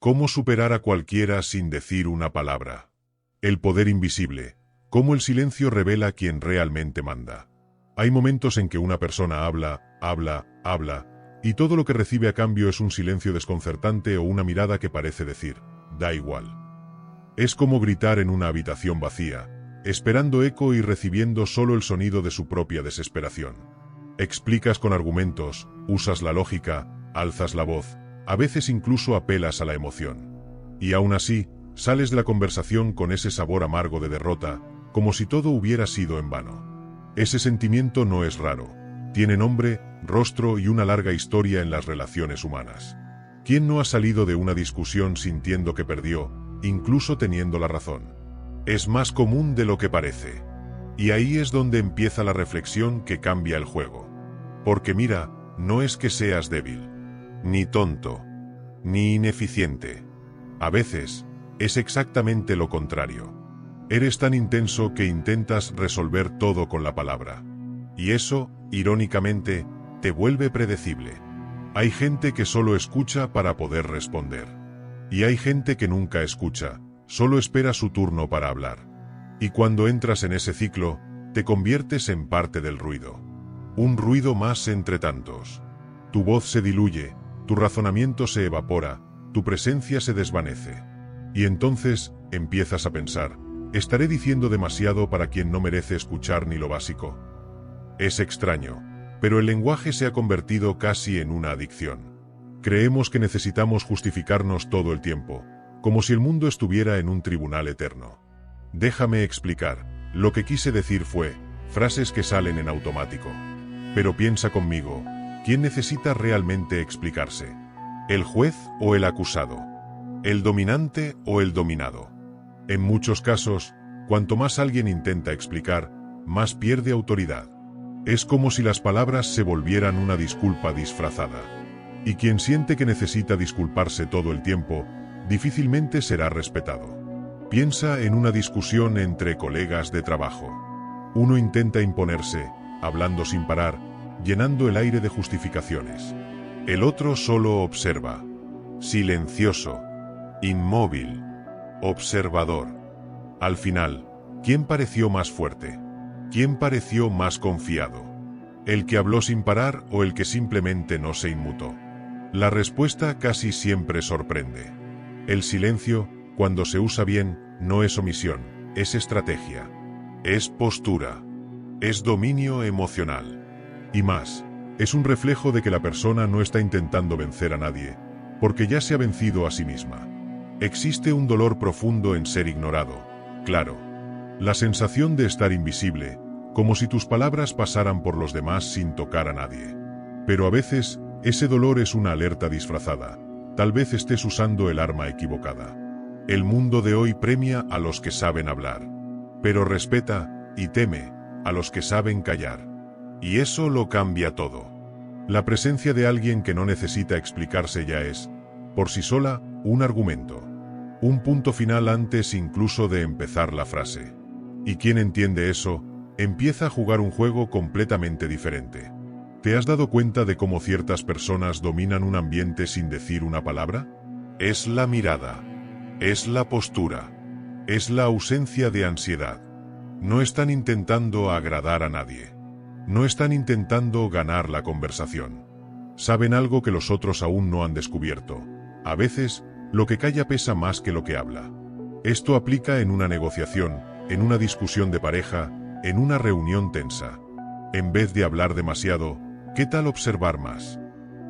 Cómo superar a cualquiera sin decir una palabra. El poder invisible. Cómo el silencio revela quién realmente manda. Hay momentos en que una persona habla, y todo lo que recibe a cambio es un silencio desconcertante o una mirada que parece decir, da igual. Es como gritar en una habitación vacía, esperando eco y recibiendo solo el sonido de su propia desesperación. Explicas con argumentos, usas la lógica, alzas la voz, a veces incluso apelas a la emoción. Y aún así, sales de la conversación con ese sabor amargo de derrota, como si todo hubiera sido en vano. Ese sentimiento no es raro. Tiene nombre, rostro y una larga historia en las relaciones humanas. ¿Quién no ha salido de una discusión sintiendo que perdió, incluso teniendo la razón? Es más común de lo que parece. Y ahí es donde empieza la reflexión que cambia el juego. Porque mira, no es que seas débil, ni tonto, ni ineficiente. A veces, es exactamente lo contrario. Eres tan intenso que intentas resolver todo con la palabra. Y eso, irónicamente, te vuelve predecible. Hay gente que solo escucha para poder responder. Y hay gente que nunca escucha, solo espera su turno para hablar. Y cuando entras en ese ciclo, te conviertes en parte del ruido. Un ruido más entre tantos. Tu voz se diluye, tu razonamiento se evapora, tu presencia se desvanece. Y entonces, empiezas a pensar, ¿estaré diciendo demasiado para quien no merece escuchar ni lo básico? Es extraño, pero el lenguaje se ha convertido casi en una adicción. Creemos que necesitamos justificarnos todo el tiempo, como si el mundo estuviera en un tribunal eterno. Déjame explicar, lo que quise decir fue, frases que salen en automático. Pero piensa conmigo, ¿quién necesita realmente explicarse? ¿El juez o el acusado? ¿El dominante o el dominado? En muchos casos, cuanto más alguien intenta explicar, más pierde autoridad. Es como si las palabras se volvieran una disculpa disfrazada. Y quien siente que necesita disculparse todo el tiempo, difícilmente será respetado. Piensa en una discusión entre colegas de trabajo. Uno intenta imponerse, hablando sin parar, llenando el aire de justificaciones. El otro solo observa. Silencioso. Inmóvil. Observador. Al final, ¿quién pareció más fuerte? ¿Quién pareció más confiado? ¿El que habló sin parar o el que simplemente no se inmutó? La respuesta casi siempre sorprende. El silencio, cuando se usa bien, no es omisión, es estrategia. Es postura. Es dominio emocional. Y más, es un reflejo de que la persona no está intentando vencer a nadie, porque ya se ha vencido a sí misma. Existe un dolor profundo en ser ignorado, claro. La sensación de estar invisible, como si tus palabras pasaran por los demás sin tocar a nadie. Pero a veces, ese dolor es una alerta disfrazada. Tal vez estés usando el arma equivocada. El mundo de hoy premia a los que saben hablar, pero respeta, y teme, a los que saben callar. Y eso lo cambia todo. La presencia de alguien que no necesita explicarse ya es, por sí sola, un argumento. Un punto final antes incluso de empezar la frase. Y quien entiende eso, empieza a jugar un juego completamente diferente. ¿Te has dado cuenta de cómo ciertas personas dominan un ambiente sin decir una palabra? Es la mirada. Es la postura. Es la ausencia de ansiedad. No están intentando agradar a nadie. No están intentando ganar la conversación. Saben algo que los otros aún no han descubierto. A veces, lo que calla pesa más que lo que habla. Esto aplica en una negociación, en una discusión de pareja, en una reunión tensa. En vez de hablar demasiado, ¿qué tal observar más?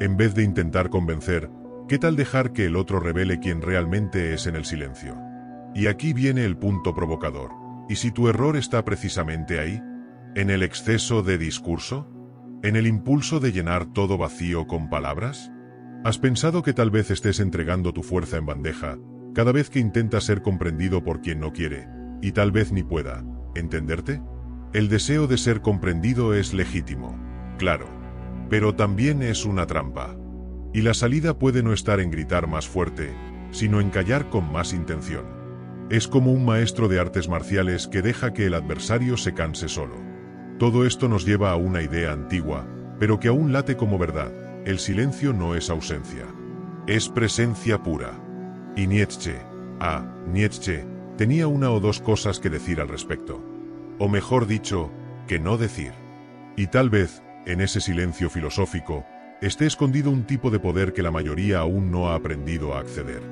En vez de intentar convencer, ¿qué tal dejar que el otro revele quién realmente es en el silencio? Y aquí viene el punto provocador. ¿Y si tu error está precisamente ahí? ¿En el exceso de discurso? ¿En el impulso de llenar todo vacío con palabras? ¿Has pensado que tal vez estés entregando tu fuerza en bandeja, cada vez que intentas ser comprendido por quien no quiere, y tal vez ni pueda, entenderte? El deseo de ser comprendido es legítimo, claro, pero también es una trampa. Y la salida puede no estar en gritar más fuerte, sino en callar con más intención. Es como un maestro de artes marciales que deja que el adversario se canse solo. Todo esto nos lleva a una idea antigua, pero que aún late como verdad. El silencio no es ausencia. Es presencia pura. Y Nietzsche, Nietzsche, tenía una o dos cosas que decir al respecto. O mejor dicho, que no decir. Y tal vez, en ese silencio filosófico, esté escondido un tipo de poder que la mayoría aún no ha aprendido a acceder.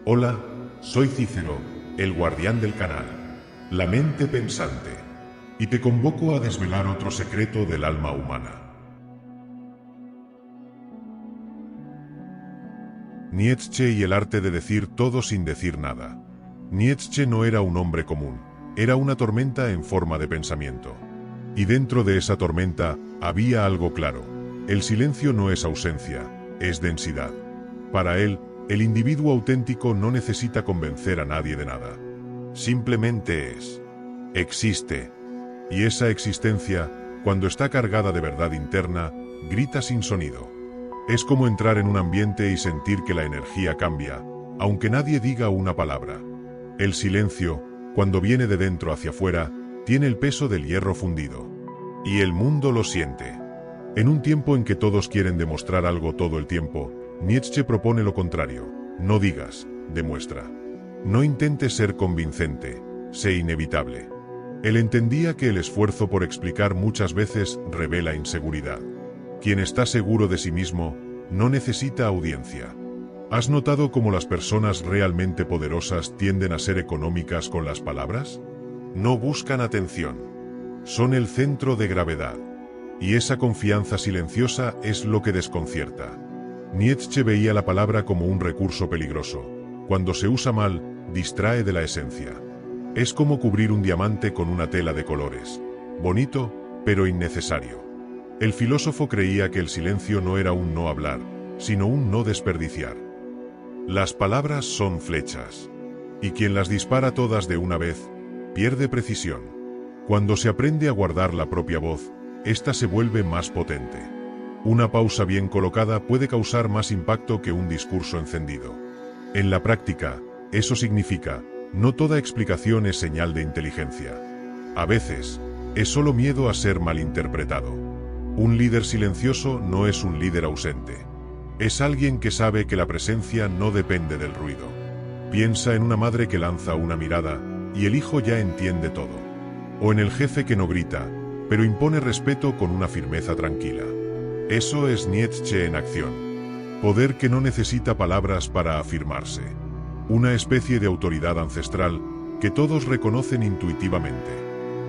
Hola, soy Cícero, el guardián del canal, la mente pensante, y te convoco a desvelar otro secreto del alma humana. Nietzsche y el arte de decir todo sin decir nada. Nietzsche no era un hombre común, era una tormenta en forma de pensamiento. Y dentro de esa tormenta había algo claro: el silencio no es ausencia, es densidad. Para él, el individuo auténtico no necesita convencer a nadie de nada. Simplemente es. Existe. Y esa existencia, cuando está cargada de verdad interna, grita sin sonido. Es como entrar en un ambiente y sentir que la energía cambia, aunque nadie diga una palabra. El silencio, cuando viene de dentro hacia afuera, tiene el peso del hierro fundido. Y el mundo lo siente. En un tiempo en que todos quieren demostrar algo todo el tiempo, Nietzsche propone lo contrario: no digas, demuestra. No intentes ser convincente, sé inevitable. Él entendía que el esfuerzo por explicar muchas veces revela inseguridad. Quien está seguro de sí mismo, no necesita audiencia. ¿Has notado cómo las personas realmente poderosas tienden a ser económicas con las palabras? No buscan atención. Son el centro de gravedad. Y esa confianza silenciosa es lo que desconcierta. Nietzsche veía la palabra como un recurso peligroso. Cuando se usa mal, distrae de la esencia. Es como cubrir un diamante con una tela de colores. Bonito, pero innecesario. El filósofo creía que el silencio no era un no hablar, sino un no desperdiciar. Las palabras son flechas. Y quien las dispara todas de una vez, pierde precisión. Cuando se aprende a guardar la propia voz, ésta se vuelve más potente. Una pausa bien colocada puede causar más impacto que un discurso encendido. En la práctica, eso significa: no toda explicación es señal de inteligencia. A veces, es solo miedo a ser malinterpretado. Un líder silencioso no es un líder ausente. Es alguien que sabe que la presencia no depende del ruido. Piensa en una madre que lanza una mirada, y el hijo ya entiende todo. O en el jefe que no grita, pero impone respeto con una firmeza tranquila. Eso es Nietzsche en acción. Poder que no necesita palabras para afirmarse. Una especie de autoridad ancestral que todos reconocen intuitivamente.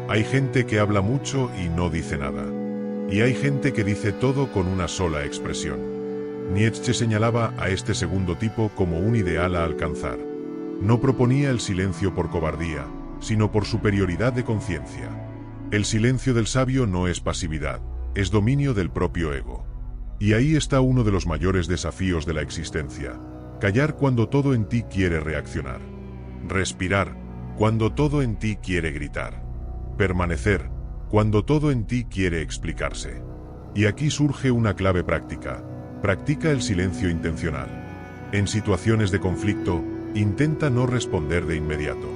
Hay gente que habla mucho y no dice nada. Y hay gente que dice todo con una sola expresión. Nietzsche señalaba a este segundo tipo como un ideal a alcanzar. No proponía el silencio por cobardía, sino por superioridad de conciencia. El silencio del sabio no es pasividad, es dominio del propio ego. Y ahí está uno de los mayores desafíos de la existencia: callar cuando todo en ti quiere reaccionar. Respirar cuando todo en ti quiere gritar. Permanecer cuando todo en ti quiere explicarse. Y aquí surge una clave práctica: practica el silencio intencional. En situaciones de conflicto, intenta no responder de inmediato.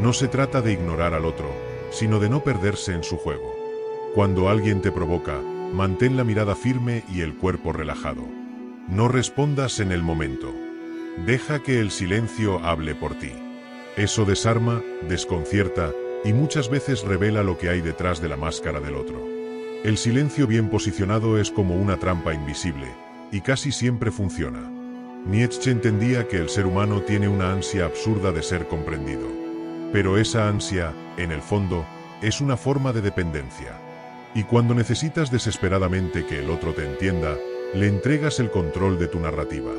No se trata de ignorar al otro, sino de no perderse en su juego. Cuando alguien te provoca, mantén la mirada firme y el cuerpo relajado. No respondas en el momento. Deja que el silencio hable por ti. Eso desarma, desconcierta, y muchas veces revela lo que hay detrás de la máscara del otro. El silencio bien posicionado es como una trampa invisible, y casi siempre funciona. Nietzsche entendía que el ser humano tiene una ansia absurda de ser comprendido. Pero esa ansia, en el fondo, es una forma de dependencia. Y cuando necesitas desesperadamente que el otro te entienda, le entregas el control de tu narrativa.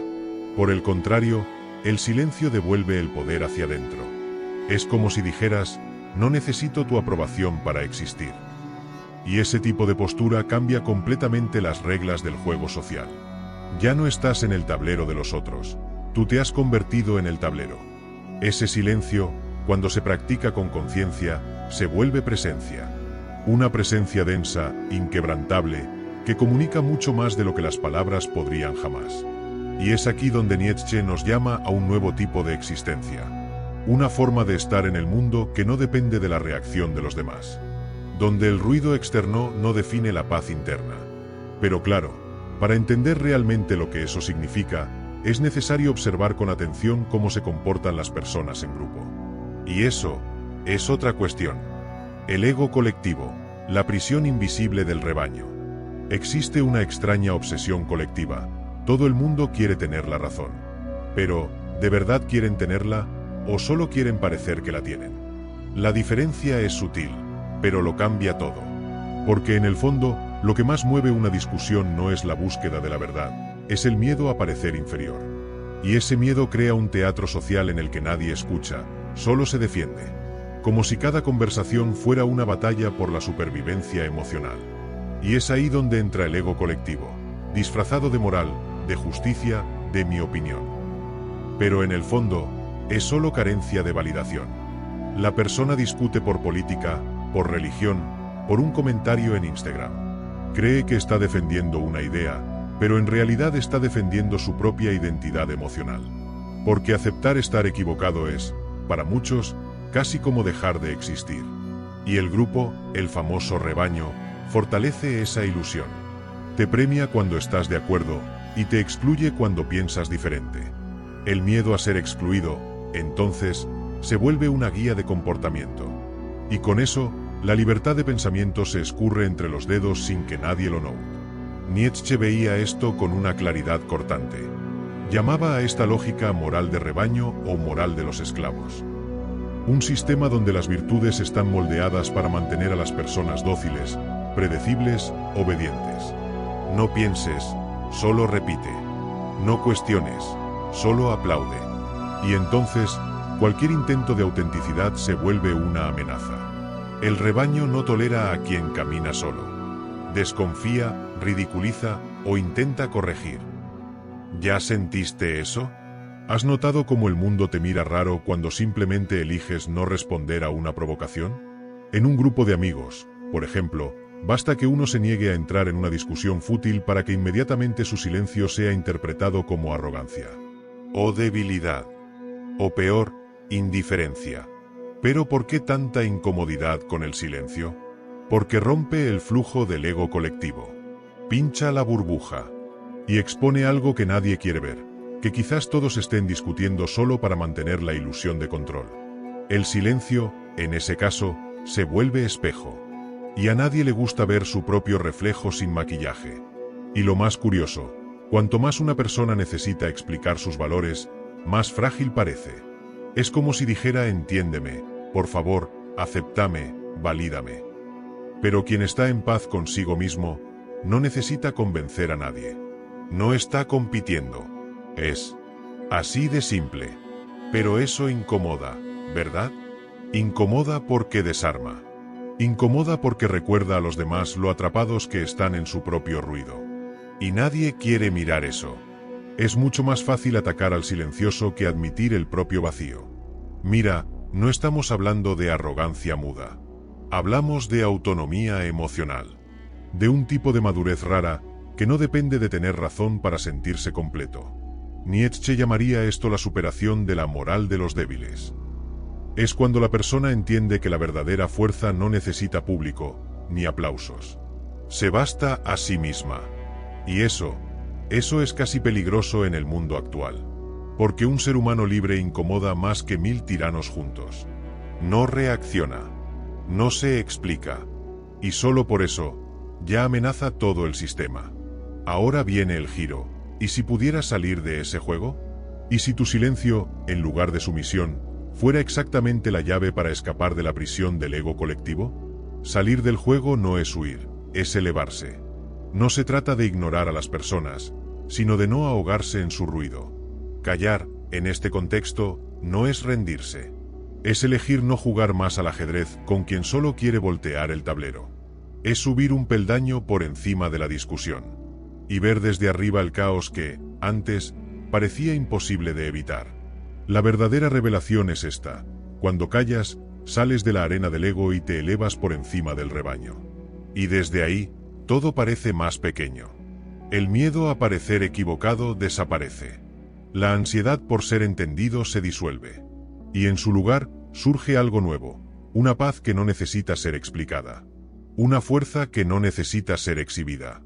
Por el contrario, el silencio devuelve el poder hacia adentro. Es como si dijeras: no necesito tu aprobación para existir. Y ese tipo de postura cambia completamente las reglas del juego social. Ya no estás en el tablero de los otros, tú te has convertido en el tablero. Ese silencio, cuando se practica con conciencia, se vuelve presencia. Una presencia densa, inquebrantable, que comunica mucho más de lo que las palabras podrían jamás. Y es aquí donde Nietzsche nos llama a un nuevo tipo de existencia. Una forma de estar en el mundo que no depende de la reacción de los demás. Donde el ruido externo no define la paz interna. Pero claro, para entender realmente lo que eso significa, es necesario observar con atención cómo se comportan las personas en grupo. Y eso es otra cuestión. El ego colectivo, la prisión invisible del rebaño. Existe una extraña obsesión colectiva. Todo el mundo quiere tener la razón. Pero, ¿de verdad quieren tenerla? ¿O solo quieren parecer que la tienen? La diferencia es sutil, pero lo cambia todo. Porque en el fondo, lo que más mueve una discusión no es la búsqueda de la verdad, es el miedo a parecer inferior. Y ese miedo crea un teatro social en el que nadie escucha, solo se defiende. Como si cada conversación fuera una batalla por la supervivencia emocional. Y es ahí donde entra el ego colectivo, disfrazado de moral, de justicia, de mi opinión. Pero en el fondo, es solo carencia de validación. La persona discute por política, por religión, por un comentario en Instagram. Cree que está defendiendo una idea, pero en realidad está defendiendo su propia identidad emocional. Porque aceptar estar equivocado es, para muchos, casi como dejar de existir. Y el grupo, el famoso rebaño, fortalece esa ilusión. Te premia cuando estás de acuerdo y te excluye cuando piensas diferente. El miedo a ser excluido, entonces, se vuelve una guía de comportamiento. Y con eso, la libertad de pensamiento se escurre entre los dedos sin que nadie lo note. Nietzsche veía esto con una claridad cortante. Llamaba a esta lógica moral de rebaño o moral de los esclavos. Un sistema donde las virtudes están moldeadas para mantener a las personas dóciles, predecibles, obedientes. No pienses, solo repite. No cuestiones, solo aplaude. Y entonces, cualquier intento de autenticidad se vuelve una amenaza. El rebaño no tolera a quien camina solo. Desconfía, ridiculiza o intenta corregir. ¿Ya sentiste eso? ¿Has notado cómo el mundo te mira raro cuando simplemente eliges no responder a una provocación? En un grupo de amigos, por ejemplo, basta que uno se niegue a entrar en una discusión fútil para que inmediatamente su silencio sea interpretado como arrogancia. O debilidad. O peor, indiferencia. ¿Pero por qué tanta incomodidad con el silencio? Porque rompe el flujo del ego colectivo. Pincha la burbuja. Y expone algo que nadie quiere ver, que quizás todos estén discutiendo solo para mantener la ilusión de control. El silencio, en ese caso, se vuelve espejo. Y a nadie le gusta ver su propio reflejo sin maquillaje. Y lo más curioso, cuanto más una persona necesita explicar sus valores, más frágil parece. Es como si dijera entiéndeme, por favor, acéptame, valídame. Pero quien está en paz consigo mismo, no necesita convencer a nadie. No está compitiendo. Es así de simple. Pero eso incomoda, ¿verdad? Incomoda porque desarma. Incomoda porque recuerda a los demás lo atrapados que están en su propio ruido. Y nadie quiere mirar eso. Es mucho más fácil atacar al silencioso que admitir el propio vacío. Mira, no estamos hablando de arrogancia muda. Hablamos de autonomía emocional. De un tipo de madurez rara, que no depende de tener razón para sentirse completo. Nietzsche llamaría esto la superación de la moral de los débiles. Es cuando la persona entiende que la verdadera fuerza no necesita público, ni aplausos. Se basta a sí misma. Y eso es casi peligroso en el mundo actual. Porque un ser humano libre incomoda más que 1000 tiranos juntos. No reacciona. No se explica. Y solo por eso, ya amenaza todo el sistema. Ahora viene el giro. ¿Y si pudieras salir de ese juego? ¿Y si tu silencio, en lugar de sumisión, fuera exactamente la llave para escapar de la prisión del ego colectivo? Salir del juego no es huir, es elevarse. No se trata de ignorar a las personas, sino de no ahogarse en su ruido. Callar, en este contexto, no es rendirse. Es elegir no jugar más al ajedrez con quien solo quiere voltear el tablero. Es subir un peldaño por encima de la discusión. Y ver desde arriba el caos que, antes, parecía imposible de evitar. La verdadera revelación es esta: cuando callas, sales de la arena del ego y te elevas por encima del rebaño. Y desde ahí, todo parece más pequeño. El miedo a parecer equivocado desaparece. La ansiedad por ser entendido se disuelve. Y en su lugar, surge algo nuevo, una paz que no necesita ser explicada. Una fuerza que no necesita ser exhibida.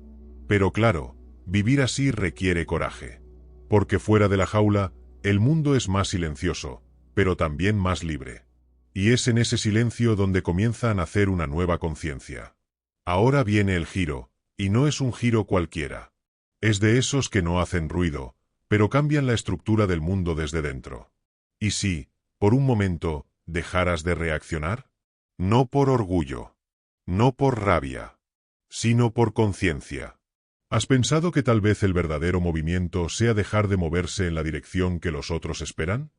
Pero claro, vivir así requiere coraje. Porque fuera de la jaula, el mundo es más silencioso, pero también más libre. Y es en ese silencio donde comienza a nacer una nueva conciencia. Ahora viene el giro, y no es un giro cualquiera. Es de esos que no hacen ruido, pero cambian la estructura del mundo desde dentro. ¿Y si, por un momento, dejaras de reaccionar? No por orgullo, no por rabia, sino por conciencia. ¿Has pensado que tal vez el verdadero movimiento sea dejar de moverse en la dirección que los otros esperan?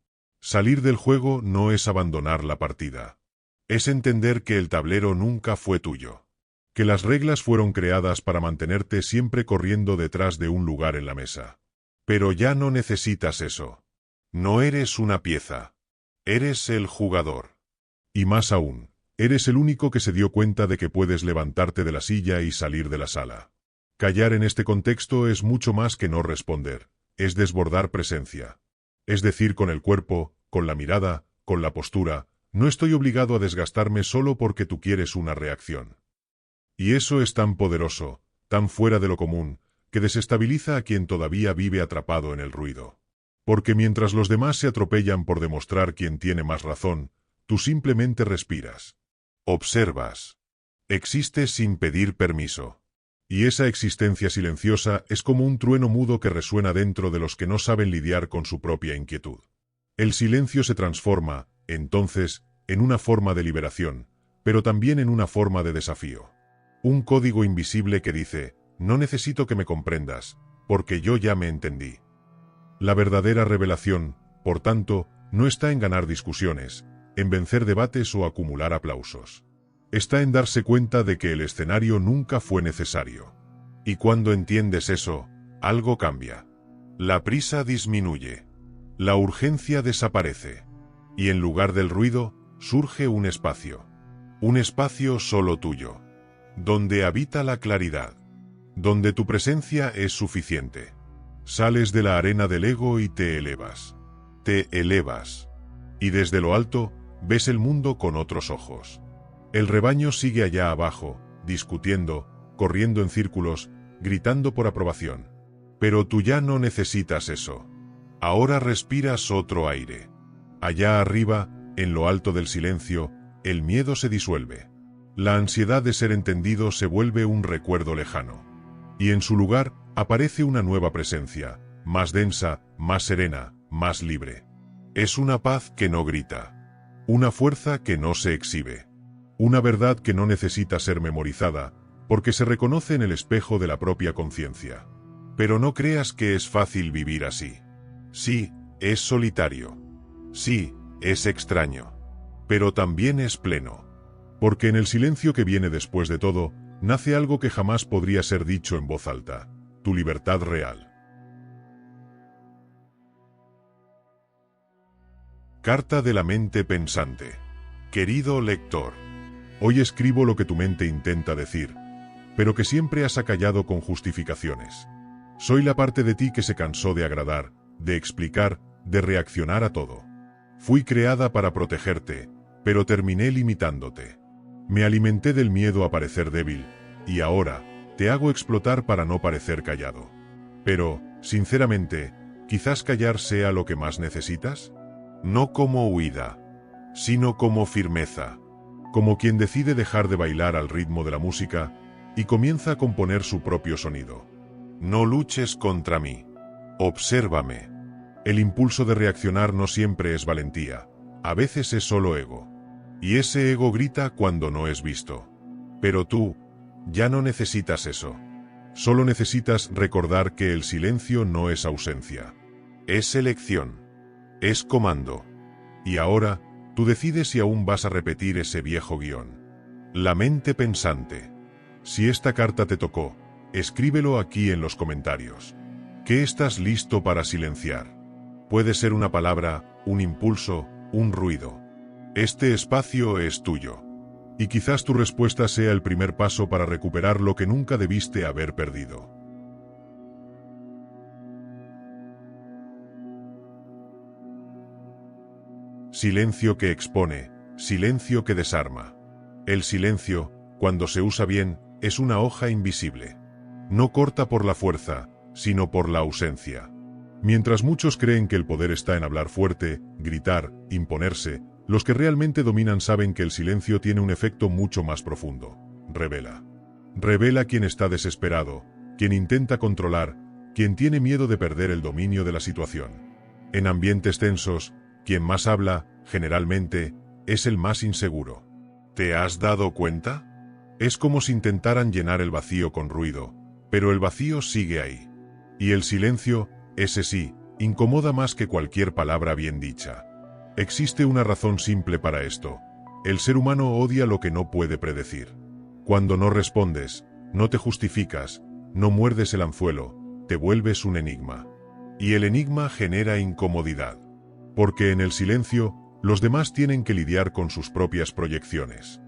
Salir del juego no es abandonar la partida. Es entender que el tablero nunca fue tuyo. Que las reglas fueron creadas para mantenerte siempre corriendo detrás de un lugar en la mesa. Pero ya no necesitas eso. No eres una pieza. Eres el jugador. Y más aún, eres el único que se dio cuenta de que puedes levantarte de la silla y salir de la sala. Callar en este contexto es mucho más que no responder, es desbordar presencia. Es decir, con el cuerpo, con la mirada, con la postura, no estoy obligado a desgastarme solo porque tú quieres una reacción. Y eso es tan poderoso, tan fuera de lo común, que desestabiliza a quien todavía vive atrapado en el ruido. Porque mientras los demás se atropellan por demostrar quién tiene más razón, tú simplemente respiras. Observas. Existes sin pedir permiso. Y esa existencia silenciosa es como un trueno mudo que resuena dentro de los que no saben lidiar con su propia inquietud. El silencio se transforma, entonces, en una forma de liberación, pero también en una forma de desafío. Un código invisible que dice, no necesito que me comprendas, porque yo ya me entendí. La verdadera revelación, por tanto, no está en ganar discusiones, en vencer debates o acumular aplausos. Está en darse cuenta de que el escenario nunca fue necesario. Y cuando entiendes eso, algo cambia. La prisa disminuye. La urgencia desaparece. Y en lugar del ruido, surge un espacio. Un espacio solo tuyo. Donde habita la claridad. Donde tu presencia es suficiente. Sales de la arena del ego y te elevas. Te elevas. Y desde lo alto, ves el mundo con otros ojos. El rebaño sigue allá abajo, discutiendo, corriendo en círculos, gritando por aprobación. Pero tú ya no necesitas eso. Ahora respiras otro aire. Allá arriba, en lo alto del silencio, el miedo se disuelve. La ansiedad de ser entendido se vuelve un recuerdo lejano. Y en su lugar, aparece una nueva presencia, más densa, más serena, más libre. Es una paz que no grita. Una fuerza que no se exhibe. Una verdad que no necesita ser memorizada, porque se reconoce en el espejo de la propia conciencia. Pero no creas que es fácil vivir así. Sí, es solitario. Sí, es extraño. Pero también es pleno. Porque en el silencio que viene después de todo, nace algo que jamás podría ser dicho en voz alta: tu libertad real. Carta de la mente pensante. Querido lector, hoy escribo lo que tu mente intenta decir, pero que siempre has acallado con justificaciones. Soy la parte de ti que se cansó de agradar, de explicar, de reaccionar a todo. Fui creada para protegerte, pero terminé limitándote. Me alimenté del miedo a parecer débil, y ahora, te hago explotar para no parecer callado. Pero, sinceramente, ¿quizás callar sea lo que más necesitas? No como huida, sino como firmeza. Como quien decide dejar de bailar al ritmo de la música y comienza a componer su propio sonido. No luches contra mí. Obsérvame. El impulso de reaccionar no siempre es valentía, a veces es solo ego. Y ese ego grita cuando no es visto. Pero tú, ya no necesitas eso. Solo necesitas recordar que el silencio no es ausencia. Es elección. Es comando. Y ahora, tú decides si aún vas a repetir ese viejo guión. La mente pensante. Si esta carta te tocó, escríbelo aquí en los comentarios. ¿Qué estás listo para silenciar? Puede ser una palabra, un impulso, un ruido. Este espacio es tuyo. Y quizás tu respuesta sea el primer paso para recuperar lo que nunca debiste haber perdido. Silencio que expone, silencio que desarma. El silencio, cuando se usa bien, es una hoja invisible. No corta por la fuerza, sino por la ausencia. Mientras muchos creen que el poder está en hablar fuerte, gritar, imponerse, los que realmente dominan saben que el silencio tiene un efecto mucho más profundo. Revela. Revela quien está desesperado, quien intenta controlar, quien tiene miedo de perder el dominio de la situación. En ambientes tensos, quien más habla, generalmente, es el más inseguro. ¿Te has dado cuenta? Es como si intentaran llenar el vacío con ruido, pero el vacío sigue ahí. Y el silencio, ese sí, incomoda más que cualquier palabra bien dicha. Existe una razón simple para esto. El ser humano odia lo que no puede predecir. Cuando no respondes, no te justificas, no muerdes el anzuelo, te vuelves un enigma. Y el enigma genera incomodidad. Porque en el silencio, los demás tienen que lidiar con sus propias proyecciones.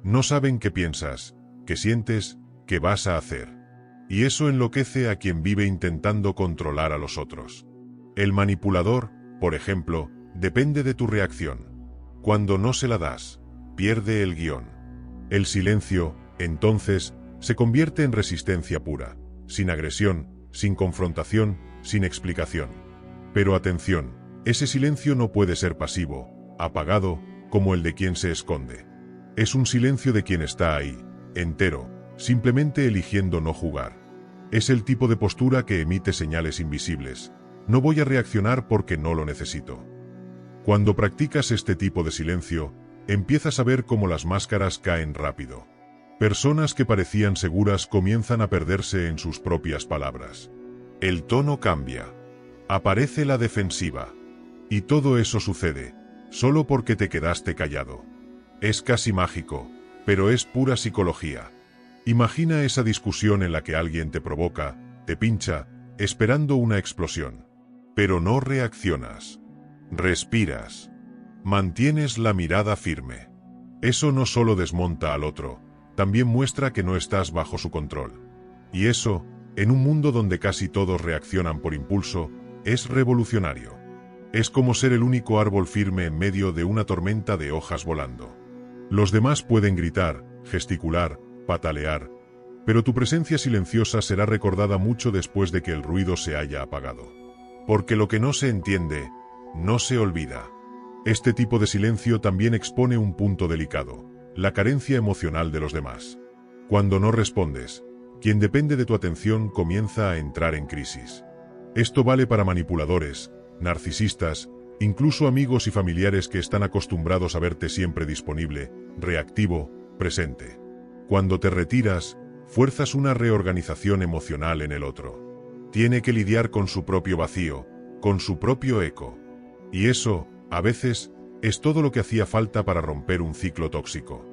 No saben qué piensas, qué sientes, qué vas a hacer. Y eso enloquece a quien vive intentando controlar a los otros. El manipulador, por ejemplo, depende de tu reacción. Cuando no se la das, pierde el guión. El silencio, entonces, se convierte en resistencia pura, sin agresión, sin confrontación, sin explicación. Pero atención, ese silencio no puede ser pasivo, apagado, como el de quien se esconde. Es un silencio de quien está ahí, entero, simplemente eligiendo no jugar. Es el tipo de postura que emite señales invisibles. No voy a reaccionar porque no lo necesito. Cuando practicas este tipo de silencio, empiezas a ver cómo las máscaras caen rápido. Personas que parecían seguras comienzan a perderse en sus propias palabras. El tono cambia. Aparece la defensiva. Y todo eso sucede, solo porque te quedaste callado. Es casi mágico, pero es pura psicología. Imagina esa discusión en la que alguien te provoca, te pincha, esperando una explosión. Pero no reaccionas. Respiras. Mantienes la mirada firme. Eso no solo desmonta al otro, también muestra que no estás bajo su control. Y eso, en un mundo donde casi todos reaccionan por impulso, es revolucionario. Es como ser el único árbol firme en medio de una tormenta de hojas volando. Los demás pueden gritar, gesticular, patalear, pero tu presencia silenciosa será recordada mucho después de que el ruido se haya apagado. Porque lo que no se entiende, no se olvida. Este tipo de silencio también expone un punto delicado, la carencia emocional de los demás. Cuando no respondes, quien depende de tu atención comienza a entrar en crisis. Esto vale para manipuladores, narcisistas, incluso amigos y familiares que están acostumbrados a verte siempre disponible, reactivo, presente. Cuando te retiras, fuerzas una reorganización emocional en el otro. Tiene que lidiar con su propio vacío, con su propio eco. Y eso, a veces, es todo lo que hacía falta para romper un ciclo tóxico.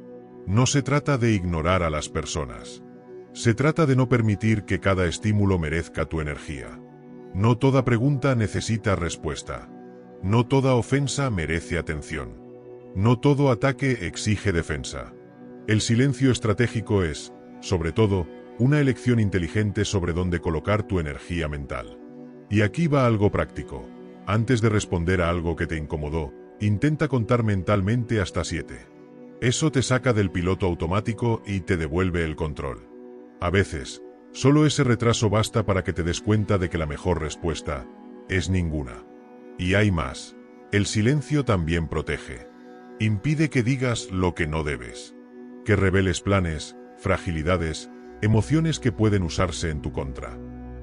No se trata de ignorar a las personas. Se trata de no permitir que cada estímulo merezca tu energía. No toda pregunta necesita respuesta. No toda ofensa merece atención. No todo ataque exige defensa. El silencio estratégico es, sobre todo, una elección inteligente sobre dónde colocar tu energía mental. Y aquí va algo práctico. Antes de responder a algo que te incomodó, intenta contar mentalmente hasta 7. Eso te saca del piloto automático y te devuelve el control. A veces, solo ese retraso basta para que te des cuenta de que la mejor respuesta es ninguna. Y hay más. El silencio también protege. Impide que digas lo que no debes. Que reveles planes, fragilidades, emociones que pueden usarse en tu contra.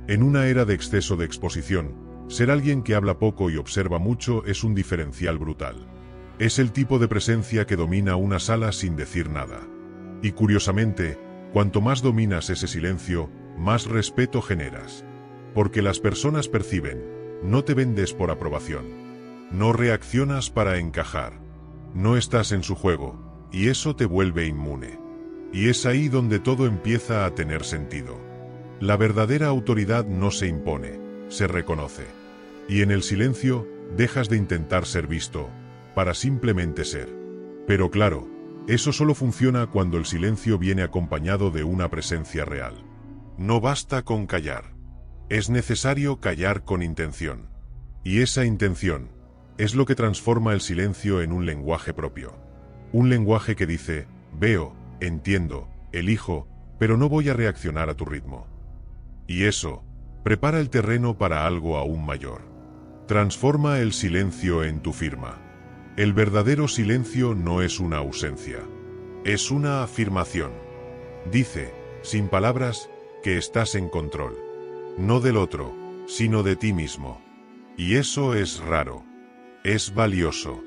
En una era de exceso de exposición, ser alguien que habla poco y observa mucho es un diferencial brutal. Es el tipo de presencia que domina una sala sin decir nada. Y curiosamente, cuanto más dominas ese silencio, más respeto generas. Porque las personas perciben, no te vendes por aprobación. No reaccionas para encajar. No estás en su juego, y eso te vuelve inmune. Y es ahí donde todo empieza a tener sentido. La verdadera autoridad no se impone, se reconoce. Y en el silencio, dejas de intentar ser visto, para simplemente ser. Pero claro, eso solo funciona cuando el silencio viene acompañado de una presencia real. No basta con callar. Es necesario callar con intención. Y esa intención es lo que transforma el silencio en un lenguaje propio. Un lenguaje que dice, veo, entiendo, elijo, pero no voy a reaccionar a tu ritmo. Y eso, prepara el terreno para algo aún mayor. Transforma el silencio en tu firma. El verdadero silencio no es una ausencia. Es una afirmación. Dice, sin palabras, que estás en control. No del otro, sino de ti mismo. Y eso es raro. Es valioso.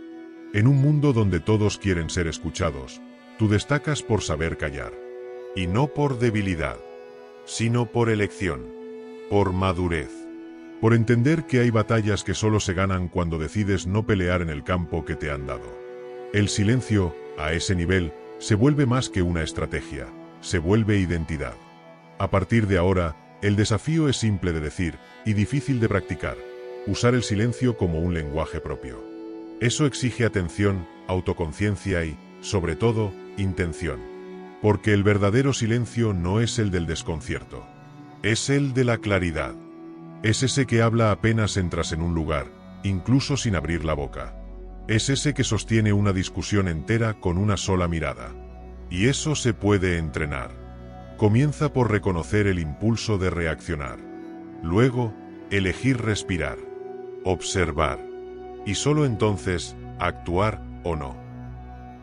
En un mundo donde todos quieren ser escuchados, tú destacas por saber callar. Y no por debilidad, sino por elección, por madurez, por entender que hay batallas que solo se ganan cuando decides no pelear en el campo que te han dado. El silencio, a ese nivel, se vuelve más que una estrategia, se vuelve identidad. A partir de ahora, el desafío es simple de decir y difícil de practicar: usar el silencio como un lenguaje propio. Eso exige atención, autoconciencia y, sobre todo, intención. Porque el verdadero silencio no es el del desconcierto. Es el de la claridad. Es ese que habla apenas entras en un lugar, incluso sin abrir la boca. Es ese que sostiene una discusión entera con una sola mirada. Y eso se puede entrenar. Comienza por reconocer el impulso de reaccionar. Luego, elegir respirar. Observar. Y solo entonces, actuar o no.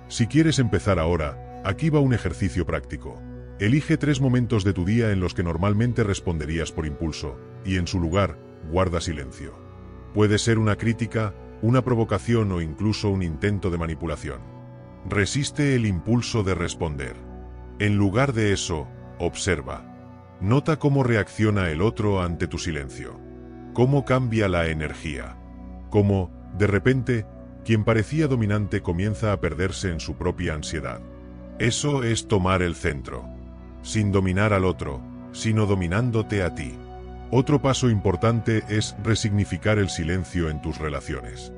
Si quieres empezar ahora, aquí va un ejercicio práctico. Elige 3 momentos de tu día en los que normalmente responderías por impulso, y en su lugar, guarda silencio. Puede ser una crítica, una provocación o incluso un intento de manipulación. Resiste el impulso de responder. En lugar de eso, observa. Nota cómo reacciona el otro ante tu silencio. Cómo cambia la energía. Cómo, de repente, quien parecía dominante comienza a perderse en su propia ansiedad. Eso es tomar el centro. Sin dominar al otro, sino dominándote a ti. Otro paso importante es resignificar el silencio en tus relaciones.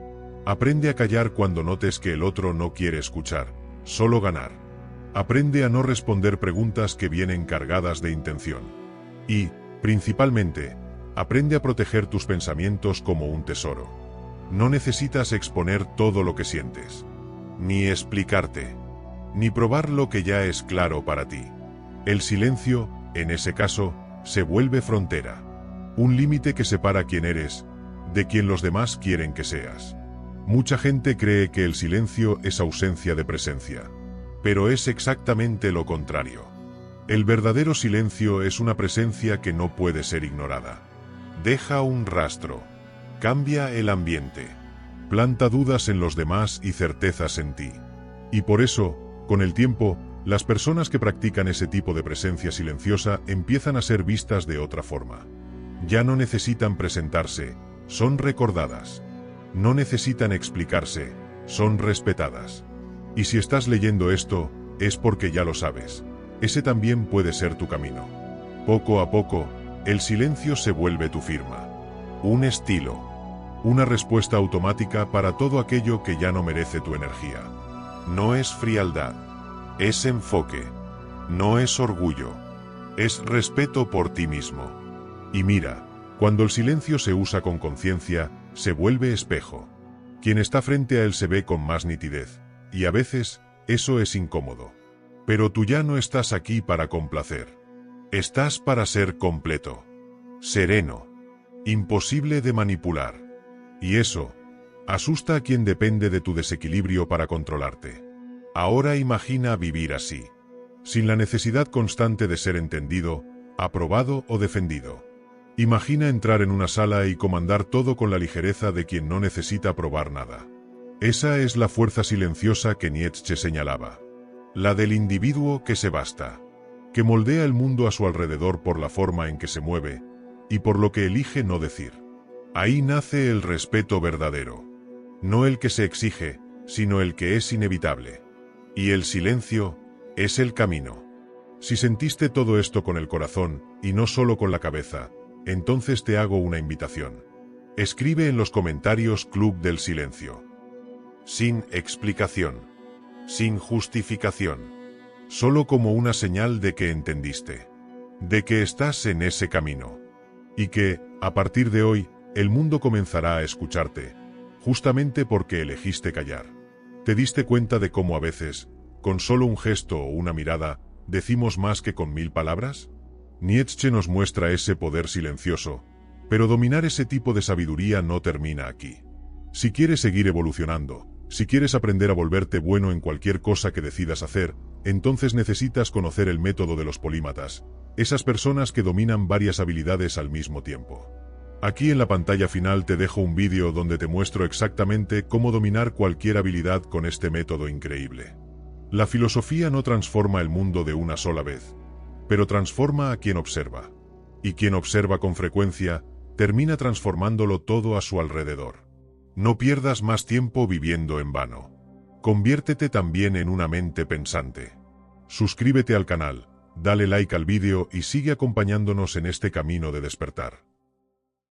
Aprende a callar cuando notes que el otro no quiere escuchar, solo ganar. Aprende a no responder preguntas que vienen cargadas de intención. Y, principalmente, aprende a proteger tus pensamientos como un tesoro. No necesitas exponer todo lo que sientes, ni explicarte, ni probar lo que ya es claro para ti. El silencio, en ese caso, se vuelve frontera. Un límite que separa quién eres de quien los demás quieren que seas. Mucha gente cree que el silencio es ausencia de presencia. Pero es exactamente lo contrario. El verdadero silencio es una presencia que no puede ser ignorada. Deja un rastro. Cambia el ambiente. Planta dudas en los demás y certezas en ti. Y por eso, con el tiempo, las personas que practican ese tipo de presencia silenciosa empiezan a ser vistas de otra forma. Ya no necesitan presentarse, son recordadas. No necesitan explicarse, son respetadas. Y si estás leyendo esto, es porque ya lo sabes. Ese también puede ser tu camino. Poco a poco, el silencio se vuelve tu firma. Un estilo. Una respuesta automática para todo aquello que ya no merece tu energía. No es frialdad. Es enfoque. No es orgullo. Es respeto por ti mismo. Y mira, cuando el silencio se usa con conciencia, se vuelve espejo. Quien está frente a él se ve con más nitidez, y a veces, eso es incómodo. Pero tú ya no estás aquí para complacer. Estás para ser completo. Sereno. Imposible de manipular. Y eso, asusta a quien depende de tu desequilibrio para controlarte. Ahora imagina vivir así. Sin la necesidad constante de ser entendido, aprobado o defendido. Imagina entrar en una sala y comandar todo con la ligereza de quien no necesita probar nada. Esa es la fuerza silenciosa que Nietzsche señalaba. La del individuo que se basta. Que moldea el mundo a su alrededor por la forma en que se mueve, y por lo que elige no decir. Ahí nace el respeto verdadero. No el que se exige, sino el que es inevitable. Y el silencio es el camino. Si sentiste todo esto con el corazón, y no solo con la cabeza, entonces te hago una invitación. Escribe en los comentarios Club del Silencio. Sin explicación. Sin justificación. Solo como una señal de que entendiste. De que estás en ese camino. Y que, a partir de hoy, el mundo comenzará a escucharte, justamente porque elegiste callar. ¿Te diste cuenta de cómo a veces, con solo un gesto o una mirada, decimos más que con 1000 palabras? Nietzsche nos muestra ese poder silencioso, pero dominar ese tipo de sabiduría no termina aquí. Si quieres seguir evolucionando, si quieres aprender a volverte bueno en cualquier cosa que decidas hacer, entonces necesitas conocer el método de los polímatas, esas personas que dominan varias habilidades al mismo tiempo. Aquí en la pantalla final te dejo un vídeo donde te muestro exactamente cómo dominar cualquier habilidad con este método increíble. La filosofía no transforma el mundo de una sola vez, pero transforma a quien observa. Y quien observa con frecuencia, termina transformándolo todo a su alrededor. No pierdas más tiempo viviendo en vano. Conviértete también en una mente pensante. Suscríbete al canal, dale like al vídeo y sigue acompañándonos en este camino de despertar.